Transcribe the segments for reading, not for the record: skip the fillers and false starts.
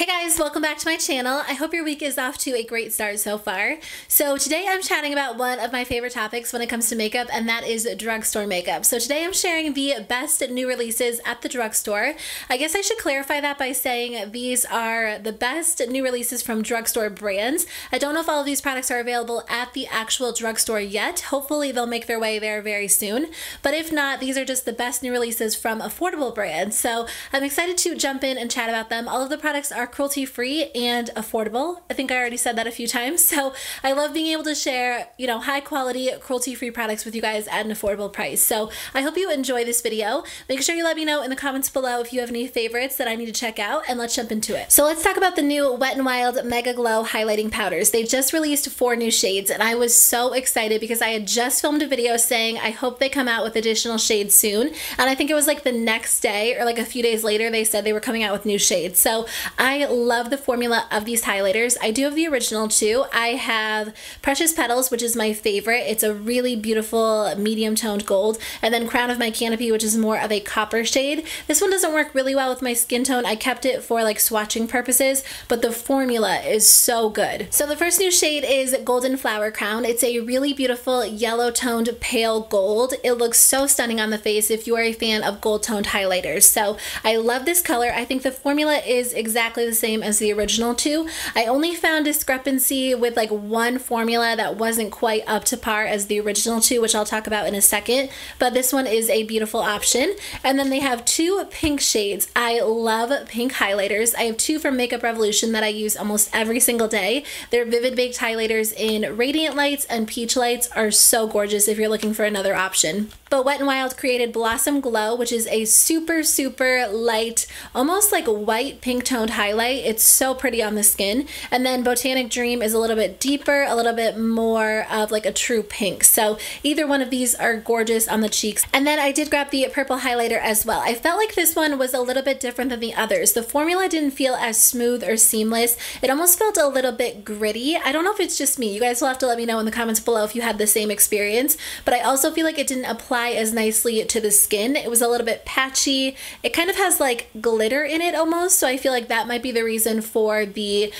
Hey guys, welcome back to my channel. I hope your week is off to a great start so far. So today I'm chatting about one of my favorite topics when it comes to makeup, and that is drugstore makeup. So today I'm sharing the best new releases at the drugstore. I guess I should clarify that by saying these are the best new releases from drugstore brands. I don't know if all of these products are available at the actual drugstore yet. Hopefully they'll make their way there very soon. But if not, these are just the best new releases from affordable brands. So I'm excited to jump in and chat about them. All of the products are cruelty-free and affordable. I think I already said that a few times. So I love being able to share, high quality cruelty-free products with you guys at an affordable price. So I hope you enjoy this video. Make sure you let me know in the comments below if you have any favorites that I need to check out, and let's jump into it. So let's talk about the new Wet n Wild MegaGlo highlighting powders. They just released 4 new shades, and I was so excited because I had just filmed a video saying I hope they come out with additional shades soon. And I think it was like the next day or like a few days later they said they were coming out with new shades. So I love the formula of these highlighters. I do have the original too. I have Precious Petals, which is my favorite. It's a really beautiful medium toned gold, and then Crown of My Canopy, which is more of a copper shade. This one doesn't work really well with my skin tone. I kept it for like swatching purposes, but the formula is so good. So the first new shade is Golden Flower Crown. It's a really beautiful yellow toned pale gold. It looks so stunning on the face if you are a fan of gold toned highlighters. So I love this color. I think the formula is exactly the same as the original two. I only found discrepancy with like one formula that wasn't quite up to par as the original two, which I'll talk about in a second, but this one is a beautiful option. And then they have 2 pink shades. I love pink highlighters. I have 2 from Makeup Revolution that I use almost every single day. Their Vivid Baked highlighters in Radiant Lights and Peach Lights are so gorgeous if you're looking for another option. But Wet n Wild created Blossom Glow, which is a super light, almost like white pink toned highlight. It's so pretty on the skin. And then Botanic Dream is a little bit deeper, a little bit more of like a true pink. So either one of these are gorgeous on the cheeks. And then I did grab the purple highlighter as well. I felt like this one was a little bit different than the others. The formula didn't feel as smooth or seamless. It almost felt a little bit gritty. I don't know if it's just me. You guys will have to let me know in the comments below if you had the same experience. But I also feel like it didn't apply as nicely to the skin. It was a little bit patchy. It kind of has like glitter in it almost. So I feel like that might be the reason for the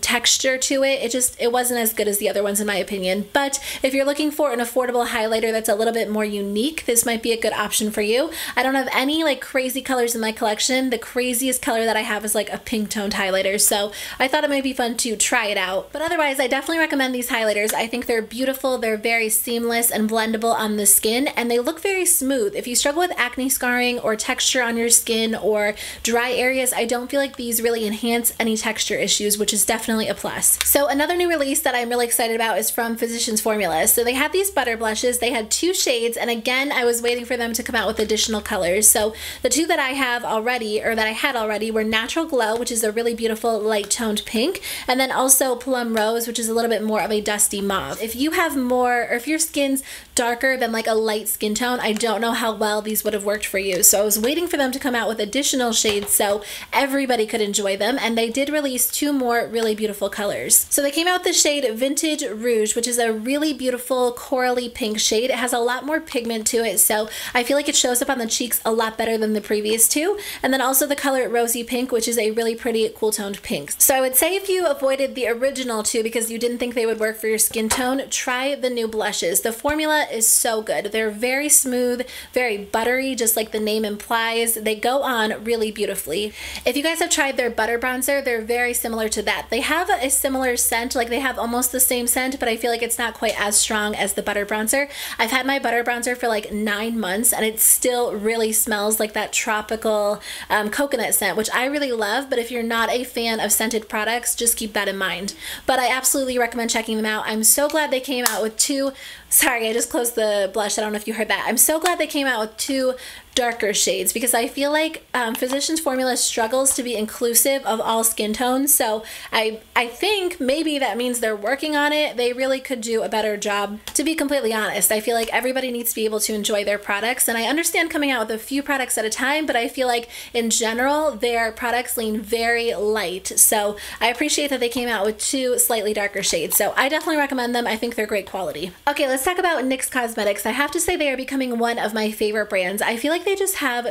texture to it. It wasn't as good as the other ones in my opinion. But if you're looking for an affordable highlighter that's a little bit more unique, this might be a good option for you. I don't have any like crazy colors in my collection. The craziest color that I have is like a pink toned highlighter. So I thought it might be fun to try it out. But otherwise, I definitely recommend these highlighters. I think they're beautiful. They're very seamless and blendable on the skin, and they look very smooth. If you struggle with acne scarring or texture on your skin or dry areas, I don't feel like these really enhance any texture issues, which is definitely a plus. So another new release that I'm really excited about is from Physicians Formula. So they had these butter blushes. They had 2 shades, and again, I was waiting for them to come out with additional colors. So the 2 that I have already, or that I had already, were Natural Glow, which is a really beautiful light toned pink, and then also Plum Rose, which is a little bit more of a dusty mauve. If you have more, or if your skin's darker than like a light skin tone, I don't know how well these would have worked for you. So I was waiting for them to come out with additional shades so everybody could enjoy them, and they did release 2 more really beautiful colors. So they came out with the shade Vintage Rouge, which is a really beautiful corally pink shade. It has a lot more pigment to it, so I feel like it shows up on the cheeks a lot better than the previous 2. And then also the color Rosy Pink, which is a really pretty cool toned pink. So I would say if you avoided the original 2 because you didn't think they would work for your skin tone, try the new blushes. The formula is so good. They're very smooth, very buttery, just like the name implies. They go on really beautifully. If you guys have tried their butter bronzer, they're very similar to that. They have a similar scent, like they have almost the same scent, but I feel like it's not quite as strong as the butter bronzer. I've had my butter bronzer for like 9 months, and it still really smells like that tropical coconut scent, which I really love. But if you're not a fan of scented products, just keep that in mind. But I absolutely recommend checking them out. I'm so glad they came out with 2. Sorry, I just closed the blush. I don't know if you heard that. I'm so glad they came out with 2 darker shades because I feel like Physicians Formula struggles to be inclusive of all skin tones. So I think maybe that means they're working on it. They really could do a better job. To be completely honest, I feel like everybody needs to be able to enjoy their products, and I understand coming out with a few products at a time, but I feel like in general their products lean very light. So I appreciate that they came out with 2 slightly darker shades. So I definitely recommend them. I think they're great quality. Okay, let's talk about NYX Cosmetics. I have to say they are becoming one of my favorite brands. I feel like they just have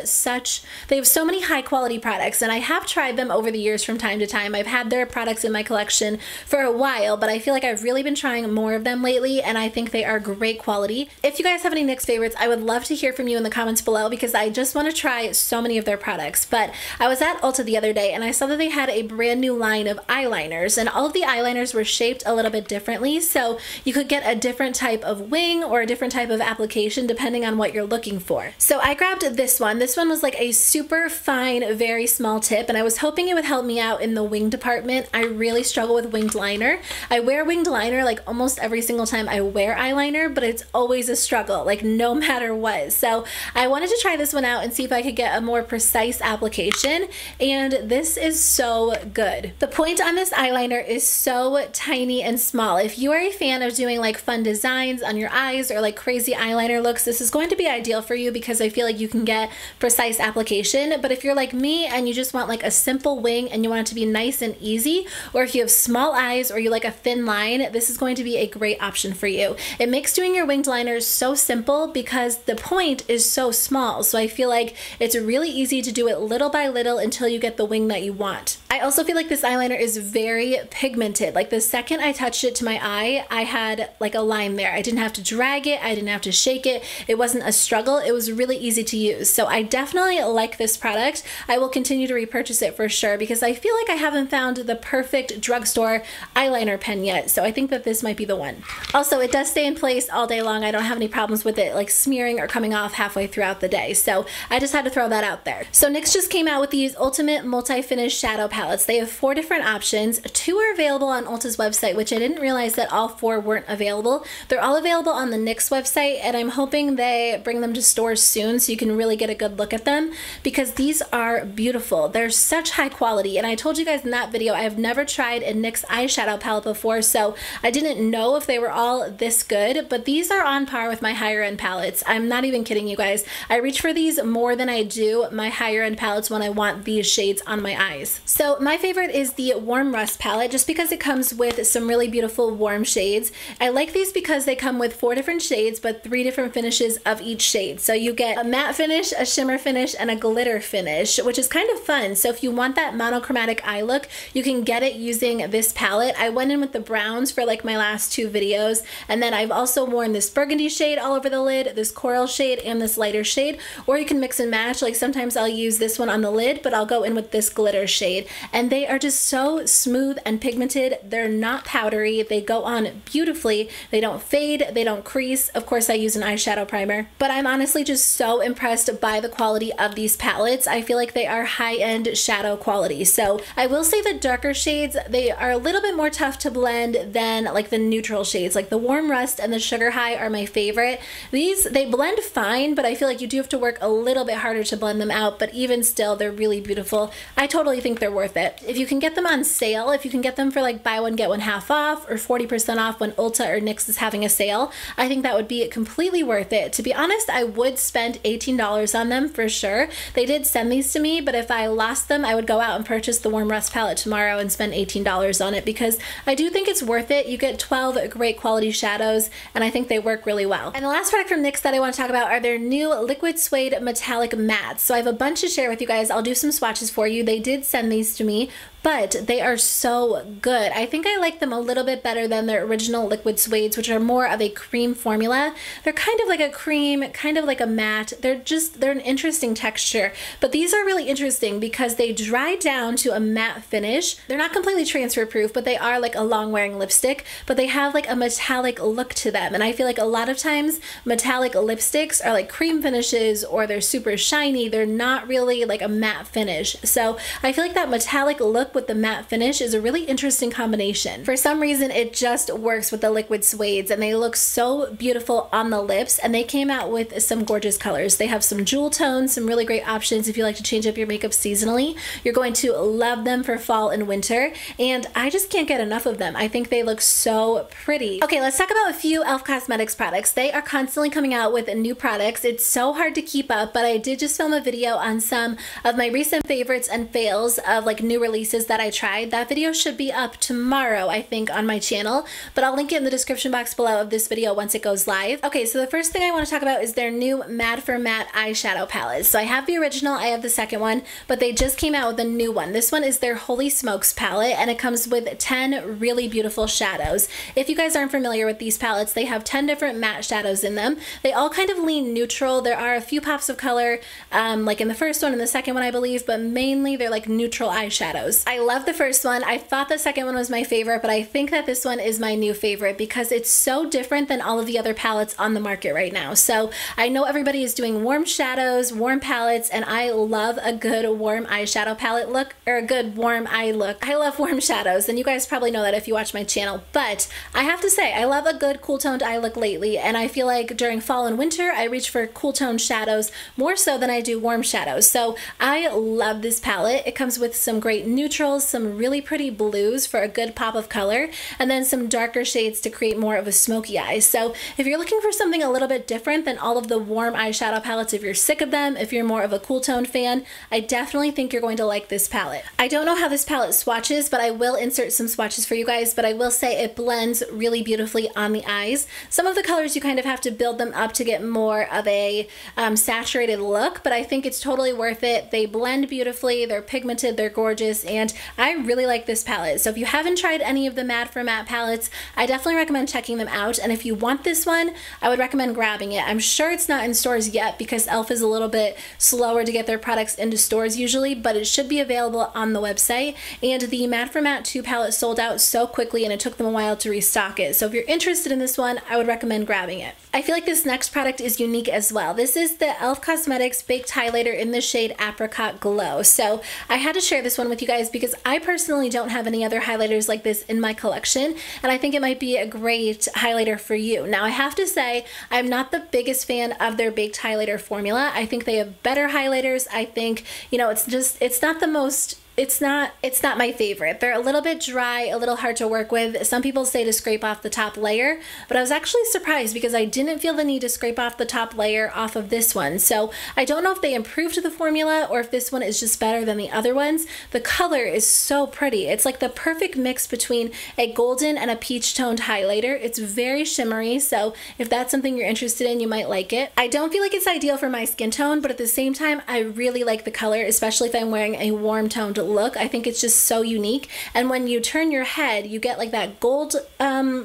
they have so many high quality products, and I have tried them over the years from time to time. I've had their products in my collection for a while, but I feel like I've really been trying more of them lately, and I think they are great quality. If you guys have any NYX favorites, I would love to hear from you in the comments below because I just want to try so many of their products. But I was at Ulta the other day and I saw that they had a brand new line of eyeliners, and all of the eyeliners were shaped a little bit differently, so you could get a different type of wing or a different type of application depending on what you're looking for. So I grabbed this one. This one was like a super fine, very small tip, and I was hoping it would help me out in the wing department. I really struggle with winged liner. I wear winged liner like almost every single time I wear eyeliner, but it's always a struggle, like no matter what. So I wanted to try this one out and see if I could get a more precise application, and this is so good. The point on this eyeliner is so tiny and small. If you are a fan of doing like fun designs on your eyes or like crazy eyeliner looks, this is going to be ideal for you because I feel like you can get precise application. But if you're like me and you just want like a simple wing and you want it to be nice and easy, or if you have small eyes or you like a thin line, this is going to be a great option for you. It makes doing your winged liners so simple because the point is so small, so I feel like it's really easy to do it little by little until you get the wing that you want. I also feel like this eyeliner is very pigmented. Like the second I touched it to my eye, I had like a line there. I didn't have to drag it, I didn't have to shake it. It wasn't a struggle. It was really easy to use. So I definitely like this product. I will continue to repurchase it for sure because I feel like I haven't found the perfect drugstore eyeliner pen yet. So I think that this might be the one. Also, it does stay in place all day long. I don't have any problems with it like smearing or coming off halfway throughout the day. So I just had to throw that out there. So NYX just came out with these Ultimate Multi-Finish Shadow Palettes. They have 4 different options. 2 are available on Ulta's website, which I didn't realize that all 4 weren't available. They're all available on the NYX website, and I'm hoping they bring them to stores soon so you can really get a good look at them because these are beautiful. They're such high quality, and I told you guys in that video I have never tried a NYX eyeshadow palette before, so I didn't know if they were all this good, but these are on par with my higher end palettes. I'm not even kidding you guys. I reach for these more than I do my higher end palettes when I want these shades on my eyes. So my favorite is the Warm Rust palette just because it comes with some really beautiful warm shades. I like these because they come with 4 different shades but 3 different finishes of each shade. So you get a matte finish, a shimmer finish, and a glitter finish, which is kind of fun. So if you want that monochromatic eye look, you can get it using this palette. I went in with the browns for like my last 2 videos, and then I've also worn this burgundy shade all over the lid, this coral shade, and this lighter shade, or you can mix and match. Like sometimes I'll use this one on the lid, but I'll go in with this glitter shade, and they are just so smooth and pigmented. They're not powdery. They go on beautifully. They don't fade. They don't crease. Of course, I use an eyeshadow primer, but I'm honestly just so impressed by the quality of these palettes. I feel like they are high-end shadow quality. So I will say the darker shades, they are a little bit more tough to blend than like the neutral shades. Like the Warm Rust and the Sugar High are my favorite. These, they blend fine, but I feel like you do have to work a little bit harder to blend them out, but even still, they're really beautiful. I totally think they're worth it. If you can get them on sale, if you can get them for like buy one get one half off or 40% off when Ulta or NYX is having a sale, I think that would be completely worth it. To be honest, I would spend $18 on them for sure. They did send these to me, but if I lost them, I would go out and purchase the Warm Rust palette tomorrow and spend $18 on it because I do think it's worth it. You get 12 great quality shadows, and I think they work really well. And the last product from NYX that I want to talk about are their new Liquid Suede Metallic Mattes. So I have a bunch to share with you guys. I'll do some swatches for you. They did send these to me, but they are so good. I think I like them a little bit better than their original Liquid Suedes, which are more of a cream formula. They're kind of like a cream, kind of like a matte. They're an interesting texture, but these are really interesting because they dry down to a matte finish. They're not completely transfer proof, but they are like a long wearing lipstick, but they have like a metallic look to them. And I feel like a lot of times metallic lipsticks are like cream finishes or they're super shiny. They're not really like a matte finish. So I feel like that metallic look with the matte finish is a really interesting combination. For some reason, it just works with the Liquid Suedes, and they look so beautiful on the lips, and they came out with some gorgeous colors. They have some jewel tones, some really great options if you like to change up your makeup seasonally. You're going to love them for fall and winter, and I just can't get enough of them. I think they look so pretty. Okay, let's talk about a few e.l.f. Cosmetics products. They are constantly coming out with new products. It's so hard to keep up, but I did just film a video on some of my recent favorites and fails of like new releases palettes that I tried. That video should be up tomorrow, I think, on my channel, but I'll link it in the description box below of this video once it goes live. Okay, so the first thing I want to talk about is their new Mad for Matte eyeshadow palettes. So I have the original, I have the second one, but they just came out with a new one. This one is their Holy Smokes palette, and it comes with 10 really beautiful shadows. If you guys aren't familiar with these palettes, they have 10 different matte shadows in them. They all kind of lean neutral. There are a few pops of color, like in the first one and the second one, I believe, but mainly they're like neutral eyeshadows. I love the first one. I thought the second one was my favorite, but I think that this one is my new favorite because it's so different than all of the other palettes on the market right now. So I know everybody is doing warm shadows, warm palettes, and I love a good warm eyeshadow palette look, or a good warm eye look. I love warm shadows, and you guys probably know that if you watch my channel, but I have to say, I love a good cool toned eye look lately, and I feel like during fall and winter, I reach for cool toned shadows more so than I do warm shadows. So I love this palette. It comes with some great neutrals, some really pretty blues for a good pop of color, and then some darker shades to create more of a smoky eye. So if you're looking for something a little bit different than all of the warm eyeshadow palettes, if you're sick of them, if you're more of a cool toned fan, I definitely think you're going to like this palette. I don't know how this palette swatches, but I will insert some swatches for you guys, but I will say it blends really beautifully on the eyes. Some of the colors you kind of have to build them up to get more of a saturated look, but I think it's totally worth it. They blend beautifully, they're pigmented, they're gorgeous, and I really like this palette. So if you haven't tried any of the Mad for Matte palettes, I definitely recommend checking them out, and if you want this one, I would recommend grabbing it. I'm sure it's not in stores yet because e.l.f. is a little bit slower to get their products into stores usually, but it should be available on the website, and the Mad for Matte 2 palette sold out so quickly and it took them a while to restock it. So if you're interested in this one, I would recommend grabbing it. I feel like this next product is unique as well. This is the e.l.f. Cosmetics Baked Highlighter in the shade Apricot Glow. So I had to share this one with you guys because I personally don't have any other highlighters like this in my collection, and I think it might be a great highlighter for you. Now I have to say, I'm not the biggest fan of their baked highlighter formula. I think they have better highlighters. I think, you know, it's not the most, it's not my favorite. They're a little bit dry, a little hard to work with. Some people say to scrape off the top layer, but I was actually surprised because I didn't feel the need to scrape off the top layer off of this one. So I don't know if they improved the formula or if this one is just better than the other ones. The color is so pretty. It's like the perfect mix between a golden and a peach toned highlighter. It's very shimmery, so if that's something you're interested in, you might like it. I don't feel like it's ideal for my skin tone, but at the same time, I really like the color, especially if I'm wearing a warm toned look. I think it's just so unique, and when you turn your head you get like that gold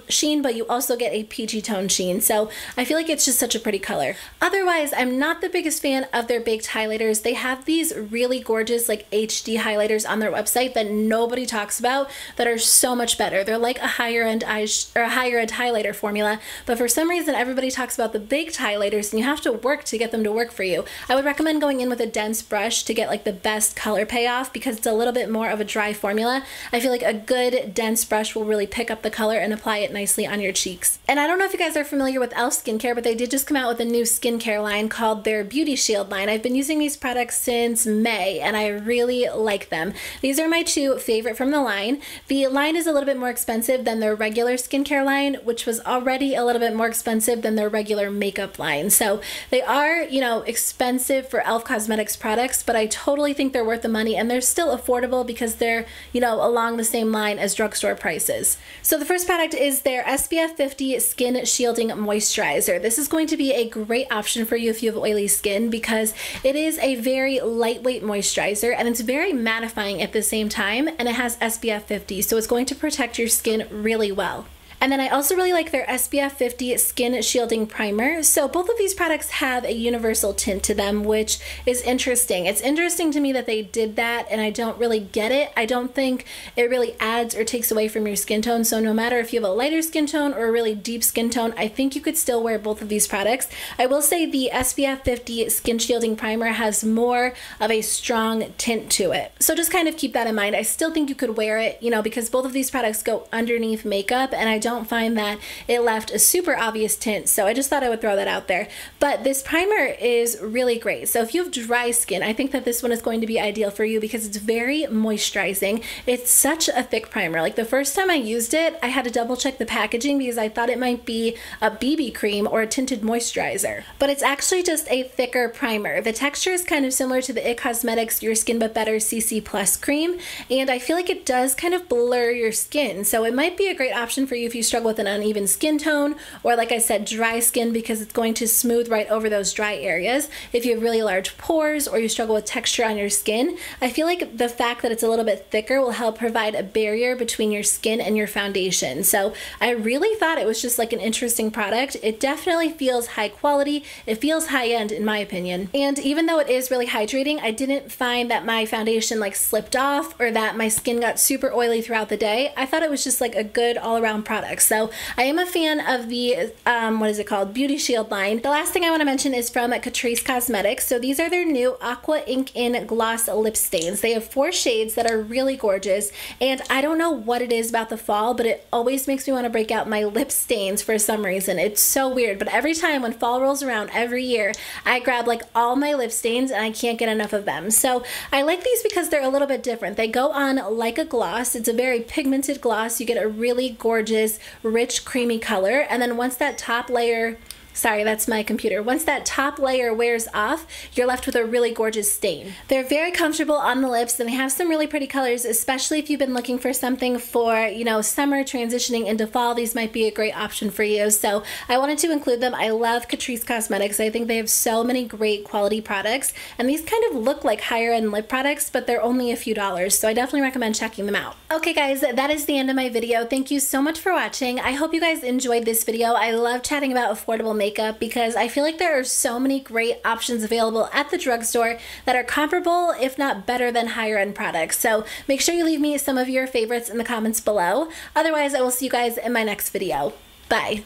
sheen, but you also get a peachy tone sheen, so I feel like it's just such a pretty color. Otherwise, I'm not the biggest fan of their baked highlighters. They have these really gorgeous like HD highlighters on their website that nobody talks about that are so much better. They're like a higher end highlighter formula, but for some reason everybody talks about the baked highlighters and you have to work to get them to work for you. I would recommend going in with a dense brush to get like the best color payoff because it's a little bit more of a dry formula. I feel like a good dense brush will really pick up the color and apply it nicely on your cheeks. And I don't know if you guys are familiar with e.l.f. skincare, but they did just come out with a new skincare line called their Beauty Shield line. I've been using these products since May and I really like them. These are my two favorite from the line. The line is a little bit more expensive than their regular skincare line, which was already a little bit more expensive than their regular makeup line. So they are, you know, expensive for e.l.f. Cosmetics products, but I totally think they're worth the money and they're still affordable because they're, you know, along the same line as drugstore prices. So the first product is their SPF 50 Skin Shielding Moisturizer. This is going to be a great option for you if you have oily skin because it is a very lightweight moisturizer and it's very mattifying at the same time, and it has SPF 50, so it's going to protect your skin really well. And then I also really like their SPF 50 Skin Shielding Primer. So both of these products have a universal tint to them, which is interesting. It's interesting to me that they did that, and I don't really get it. I don't think it really adds or takes away from your skin tone. So no matter if you have a lighter skin tone or a really deep skin tone, I think you could still wear both of these products. I will say the SPF 50 Skin Shielding Primer has more of a strong tint to it. So just kind of keep that in mind. I still think you could wear it, you know, because both of these products go underneath makeup, and I don't don't find that it left a super obvious tint, so I just thought I would throw that out there. But this primer is really great. So if you have dry skin, I think that this one is going to be ideal for you because it's very moisturizing. It's such a thick primer. Like the first time I used it, I had to double check the packaging because I thought it might be a BB cream or a tinted moisturizer. But it's actually just a thicker primer. The texture is kind of similar to the NYX Cosmetics Your Skin But Better CC Plus cream, and I feel like it does kind of blur your skin. So it might be a great option for you if you struggle with an uneven skin tone, or like I said, dry skin, because it's going to smooth right over those dry areas. If you have really large pores or you struggle with texture on your skin, I feel like the fact that it's a little bit thicker will help provide a barrier between your skin and your foundation. So I really thought it was just like an interesting product. It definitely feels high quality. It feels high end in my opinion. And even though it is really hydrating, I didn't find that my foundation like slipped off or that my skin got super oily throughout the day. I thought it was just like a good all-around product. So I am a fan of the, what is it called? Beauty Shield line. The last thing I want to mention is from Catrice Cosmetics. So these are their new Aqua Ink In Gloss Lip Stains. They have 4 shades that are really gorgeous. And I don't know what it is about the fall, but it always makes me want to break out my lip stains for some reason. It's so weird. But every time when fall rolls around every year, I grab like all my lip stains and I can't get enough of them. So I like these because they're a little bit different. They go on like a gloss. It's a very pigmented gloss. You get a really gorgeous, rich, creamy color. And then once that top layer, sorry, that's my computer. Once that top layer wears off, you're left with a really gorgeous stain. They're very comfortable on the lips and they have some really pretty colors, especially if you've been looking for something for, you know, summer transitioning into fall. These might be a great option for you. So I wanted to include them. I love Catrice Cosmetics. I think they have so many great quality products, and these kind of look like higher end lip products, but they're only a few dollars. So I definitely recommend checking them out. Okay guys, that is the end of my video. Thank you so much for watching. I hope you guys enjoyed this video. I love chatting about affordable makeup because I feel like there are so many great options available at the drugstore that are comparable, if not better than higher end products. So make sure you leave me some of your favorites in the comments below. Otherwise, I will see you guys in my next video. Bye.